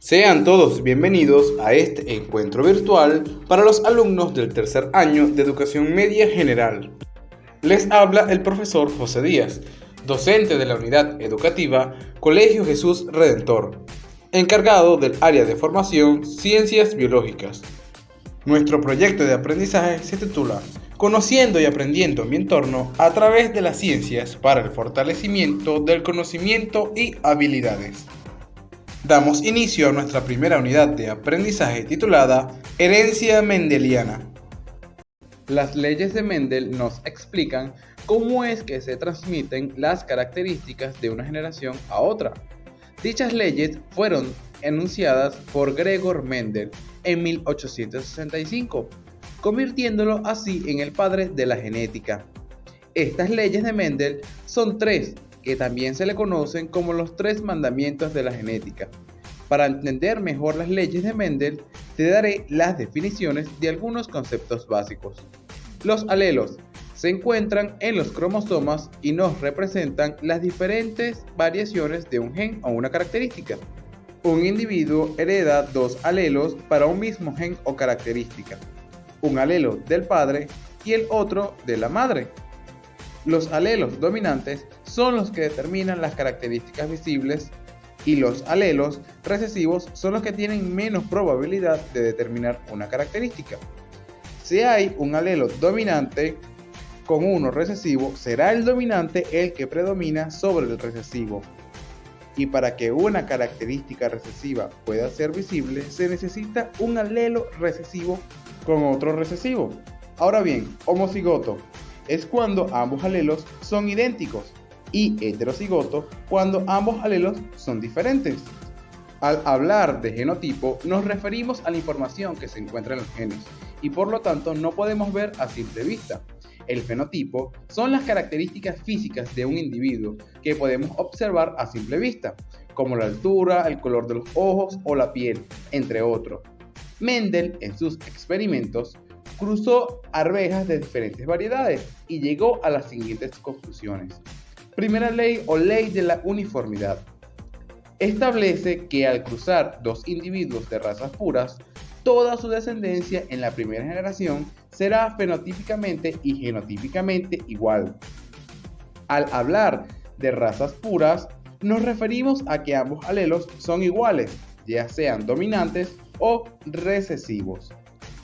Sean todos bienvenidos a este encuentro virtual para los alumnos del tercer año de Educación Media General. Les habla el profesor José Díaz, docente de la unidad educativa Colegio Jesús Redentor, encargado del área de formación Ciencias Biológicas. Nuestro proyecto de aprendizaje se titula Conociendo y aprendiendo mi entorno a través de las ciencias para el fortalecimiento del conocimiento y habilidades. Damos inicio a nuestra primera unidad de aprendizaje titulada Herencia Mendeliana. Las leyes de Mendel nos explican cómo es que se transmiten las características de una generación a otra. Dichas leyes fueron enunciadas por Gregor Mendel en 1865, convirtiéndolo así en el padre de la genética. Estas leyes de Mendel son tres, que también se le conocen como los tres mandamientos de la genética. Para entender mejor las leyes de Mendel, te daré las definiciones de algunos conceptos básicos. Los alelos se encuentran en los cromosomas y nos representan las diferentes variaciones de un gen o una característica. Un individuo hereda dos alelos para un mismo gen o característica, un alelo del padre y el otro de la madre. Los alelos dominantes son los que determinan las características visibles y los alelos recesivos son los que tienen menos probabilidad de determinar una característica. Si hay un alelo dominante con uno recesivo, será el dominante el que predomina sobre el recesivo. Y para que una característica recesiva pueda ser visible, se necesita un alelo recesivo con otro recesivo. Ahora bien, homocigoto es cuando ambos alelos son idénticos y heterocigoto cuando ambos alelos son diferentes. Al hablar de genotipo nos referimos a la información que se encuentra en los genes y por lo tanto no podemos ver a simple vista. El fenotipo son las características físicas de un individuo que podemos observar a simple vista, como la altura, el color de los ojos o la piel, entre otros. Mendel, en sus experimentos, cruzó arvejas de diferentes variedades y llegó a las siguientes conclusiones. Primera ley o ley de la uniformidad. Establece que al cruzar dos individuos de razas puras, toda su descendencia en la primera generación será fenotípicamente y genotípicamente igual. Al hablar de razas puras, nos referimos a que ambos alelos son iguales, ya sean dominantes o recesivos.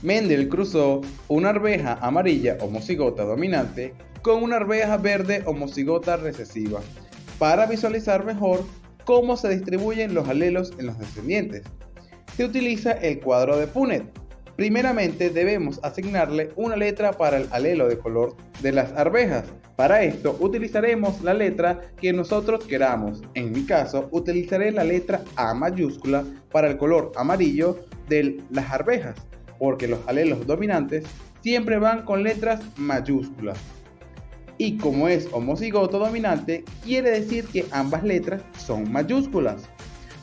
Mendel cruzó una arveja amarilla homocigota dominante con una arveja verde homocigota recesiva para visualizar mejor cómo se distribuyen los alelos en los descendientes. Se utiliza el cuadro de Punnett. Primeramente debemos asignarle una letra para el alelo de color de las arvejas. Para esto utilizaremos la letra que nosotros queramos. En mi caso utilizaré la letra A mayúscula para el color amarillo de las arvejas, porque los alelos dominantes siempre van con letras mayúsculas. Y como es homocigoto dominante, quiere decir que ambas letras son mayúsculas,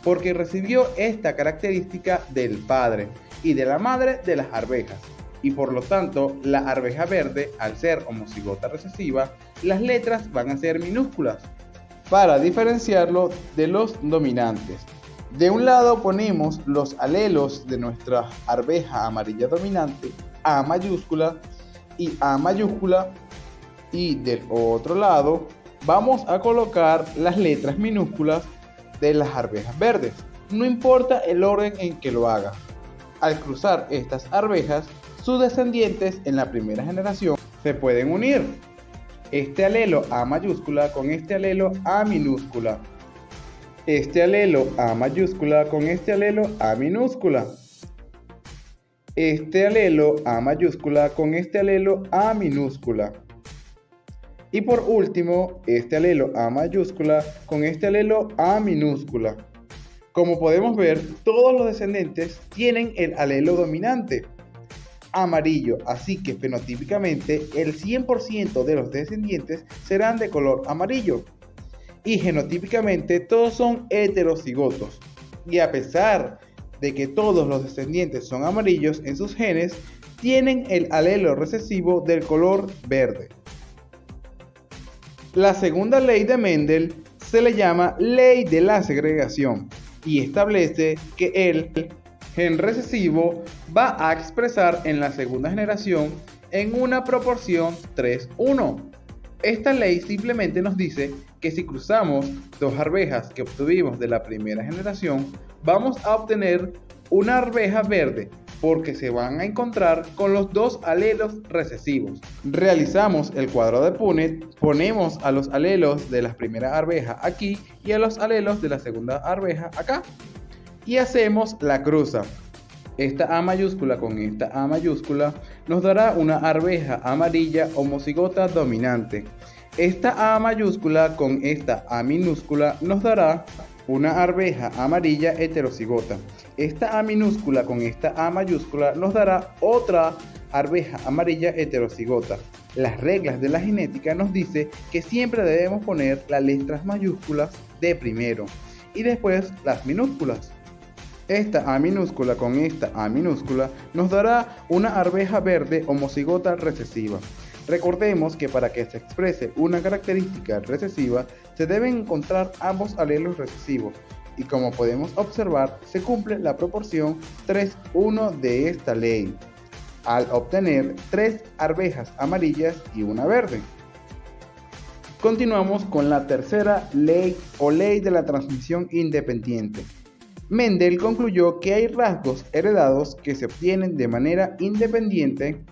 porque recibió esta característica del padre y de la madre de las arvejas. Y por lo tanto, la arveja verde, al ser homocigota recesiva, las letras van a ser minúsculas, para diferenciarlo de los dominantes. De un lado ponemos los alelos de nuestra arveja amarilla dominante, A mayúscula y A mayúscula, y del otro lado vamos a colocar las letras minúsculas de las arvejas verdes. No importa el orden en que lo haga. Al cruzar estas arvejas, sus descendientes en la primera generación se pueden unir. Este alelo A mayúscula con este alelo A minúscula. Este alelo A mayúscula con este alelo A minúscula. Este alelo A mayúscula con este alelo A minúscula. Y por último, este alelo A mayúscula con este alelo A minúscula. Como podemos ver, todos los descendientes tienen el alelo dominante amarillo, así que fenotípicamente el 100% de los descendientes serán de color amarillo. Y genotípicamente todos son heterocigotos. Y a pesar de que todos los descendientes son amarillos en sus genes, tienen el alelo recesivo del color verde. La segunda ley de Mendel se le llama ley de la segregación y establece que el gen recesivo va a expresar en la segunda generación en una proporción 3:1. Esta ley simplemente nos dice que si cruzamos dos arvejas que obtuvimos de la primera generación, vamos a obtener una arveja verde porque se van a encontrar con los dos alelos recesivos. Realizamos el cuadro de Punnett, ponemos a los alelos de la primera arveja aquí y a los alelos de la segunda arveja acá y hacemos la cruza. Esta A mayúscula con esta A mayúscula nos dará una arveja amarilla homocigota dominante. Esta A mayúscula con esta A minúscula nos dará una arveja amarilla heterocigota. Esta A minúscula con esta A mayúscula nos dará otra arveja amarilla heterocigota. Las reglas de la genética nos dice que siempre debemos poner las letras mayúsculas de primero y después las minúsculas. Esta A minúscula con esta A minúscula nos dará una arveja verde homocigota recesiva. Recordemos que para que se exprese una característica recesiva se deben encontrar ambos alelos recesivos y como podemos observar se cumple la proporción 3:1 de esta ley al obtener 3 arvejas amarillas y una verde. Continuamos con la tercera ley o ley de la transmisión independiente. Mendel concluyó que hay rasgos heredados que se obtienen de manera independiente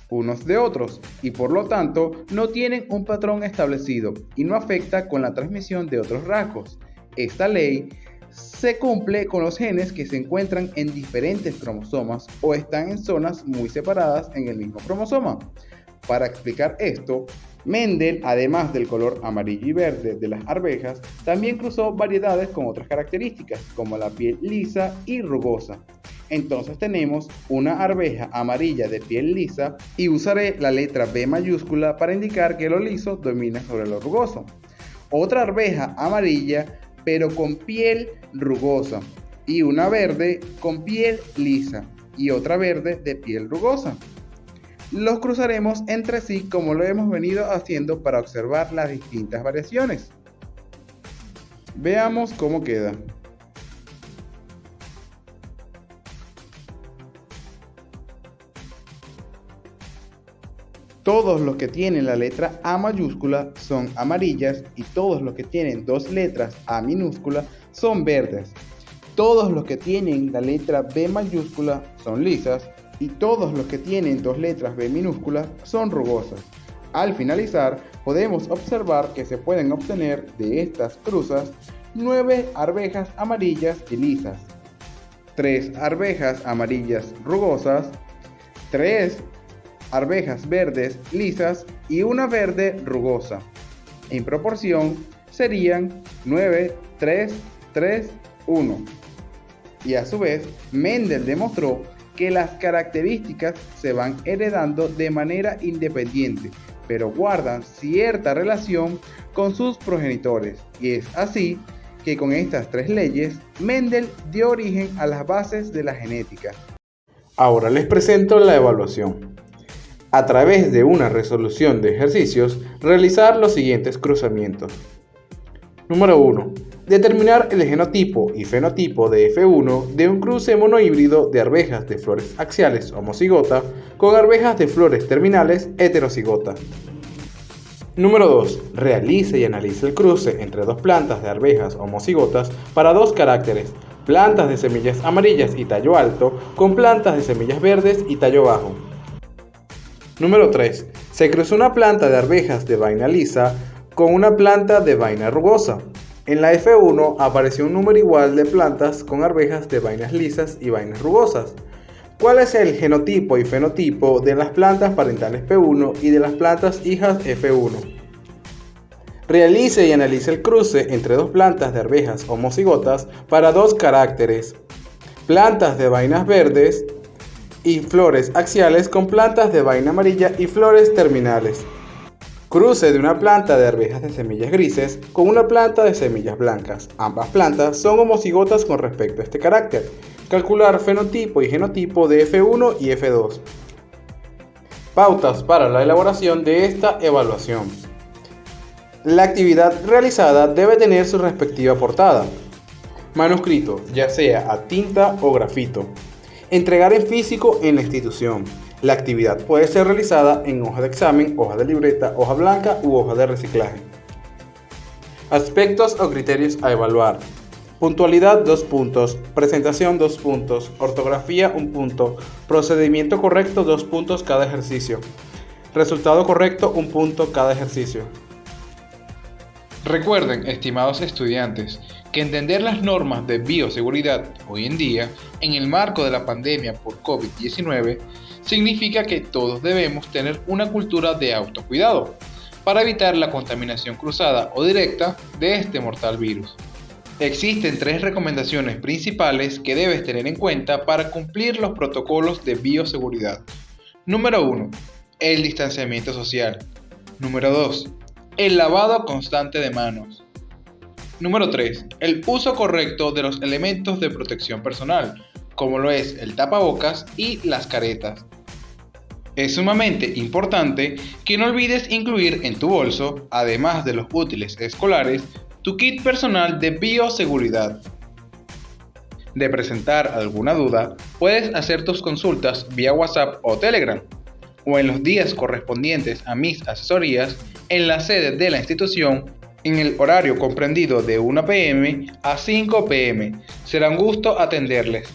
unos de otros y por lo tanto no tienen un patrón establecido y no afecta con la transmisión de otros rasgos. Esta ley se cumple con los genes que se encuentran en diferentes cromosomas o están en zonas muy separadas en el mismo cromosoma. Para explicar esto, Mendel, además del color amarillo y verde de las arvejas, también cruzó variedades con otras características, como la piel lisa y rugosa. Entonces tenemos una arveja amarilla de piel lisa y usaré la letra B mayúscula para indicar que lo liso domina sobre lo rugoso. Otra arveja amarilla pero con piel rugosa y una verde con piel lisa y otra verde de piel rugosa. Los cruzaremos entre sí como lo hemos venido haciendo para observar las distintas variaciones. Veamos cómo queda. Todos los que tienen la letra A mayúscula son amarillas y todos los que tienen dos letras A minúscula son verdes. Todos los que tienen la letra B mayúscula son lisas y todos los que tienen dos letras B minúsculas son rugosas. Al finalizar, podemos observar que se pueden obtener de estas cruzas 9 arvejas amarillas y lisas, 3 arvejas amarillas rugosas, 3 arvejas verdes lisas y una verde rugosa. En proporción serían 9, 3, 3, 1. Y a su vez, Mendel demostró que las características se van heredando de manera independiente, pero guardan cierta relación con sus progenitores. Y es así que con estas tres leyes, Mendel dio origen a las bases de la genética. Ahora les presento la evaluación. A través de una resolución de ejercicios, realizar los siguientes cruzamientos. Número 1. Determinar el genotipo y fenotipo de F1 de un cruce monohíbrido de arvejas de flores axiales homocigota con arvejas de flores terminales heterocigota. Número 2. Realice y analice el cruce entre dos plantas de arvejas homocigotas para dos caracteres, plantas de semillas amarillas y tallo alto con plantas de semillas verdes y tallo bajo. Número 3. Se cruzó una planta de arvejas de vaina lisa con una planta de vaina rugosa. En la F1 apareció un número igual de plantas con arvejas de vainas lisas y vainas rugosas. ¿Cuál es el genotipo y fenotipo de las plantas parentales P1 y de las plantas hijas F1? Realice y analice el cruce entre dos plantas de arvejas homocigotas para dos caracteres, plantas de vainas verdes y flores axiales con plantas de vaina amarilla y flores terminales. Cruce de una planta de arvejas de semillas grises con una planta de semillas blancas. Ambas plantas son homocigotas con respecto a este carácter. Calcular fenotipo y genotipo de F1 y F2. Pautas para la elaboración de esta evaluación. La actividad realizada debe tener su respectiva portada. Manuscrito, ya sea a tinta o grafito. Entregar en físico en la institución. La actividad puede ser realizada en hoja de examen, hoja de libreta, hoja blanca u hoja de reciclaje. Aspectos o criterios a evaluar. Puntualidad 2 puntos, presentación 2 puntos, ortografía 1 punto, procedimiento correcto 2 puntos cada ejercicio, resultado correcto 1 punto cada ejercicio. Recuerden, estimados estudiantes, que entender las normas de bioseguridad hoy en día, en el marco de la pandemia por COVID-19, significa que todos debemos tener una cultura de autocuidado para evitar la contaminación cruzada o directa de este mortal virus. Existen 3 recomendaciones principales que debes tener en cuenta para cumplir los protocolos de bioseguridad. Número 1. El distanciamiento social. Número 2. El lavado constante de manos. Número 3. El uso correcto de los elementos de protección personal, como lo es el tapabocas y las caretas. Es sumamente importante que no olvides incluir en tu bolso, además de los útiles escolares, tu kit personal de bioseguridad. De presentar alguna duda, puedes hacer tus consultas vía WhatsApp o Telegram, o en los días correspondientes a mis asesorías en la sede de la institución en el horario comprendido de 1 p.m. a 5 p.m. Será un gusto atenderles.